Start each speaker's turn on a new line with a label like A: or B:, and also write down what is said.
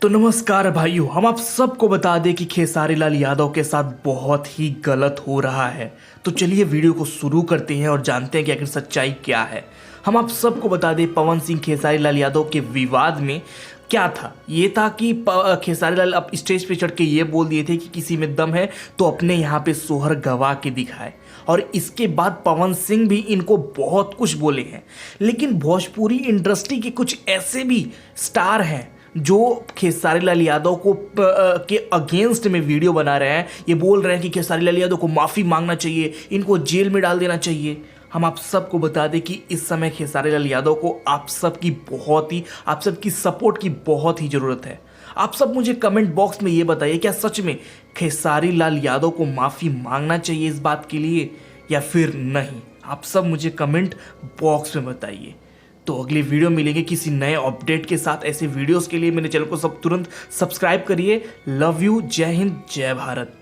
A: तो नमस्कार भाइयों, हम आप सबको बता दें कि खेसारी लाल यादव के साथ बहुत ही गलत हो रहा है। तो चलिए वीडियो को शुरू करते हैं और जानते हैं कि आखिर सच्चाई क्या है। हम आप सबको बता दें, पवन सिंह खेसारी लाल यादव के विवाद में क्या था। ये था कि खेसारी लाल अब स्टेज पे चढ़ के ये बोल दिए थे कि किसी में दम है तो अपने यहाँ पे सोहर गवा के दिखाए, और इसके बाद पवन सिंह भी इनको बहुत कुछ बोले हैं। लेकिन भोजपुरी इंडस्ट्री के कुछ ऐसे भी स्टार हैं जो खेसारी लाल यादव को के अगेंस्ट में वीडियो बना रहे हैं। ये बोल रहे हैं कि खेसारी लाल यादव को माफ़ी मांगना चाहिए, इनको जेल में डाल देना चाहिए। हम आप सबको बता दें कि इस समय खेसारी लाल यादव को आप सबकी सपोर्ट की बहुत ही ज़रूरत है। आप सब मुझे कमेंट बॉक्स में ये बताइए, क्या सच में खेसारी लाल यादव को माफ़ी मांगना चाहिए इस बात के लिए या फिर नहीं? आप सब मुझे कमेंट बॉक्स में बताइए। तो अगली वीडियो मिलेंगे किसी नए अपडेट के साथ। ऐसे वीडियोस के लिए मेरे चैनल को तुरंत सब्सक्राइब करिए। लव यू, जय हिंद, जय भारत।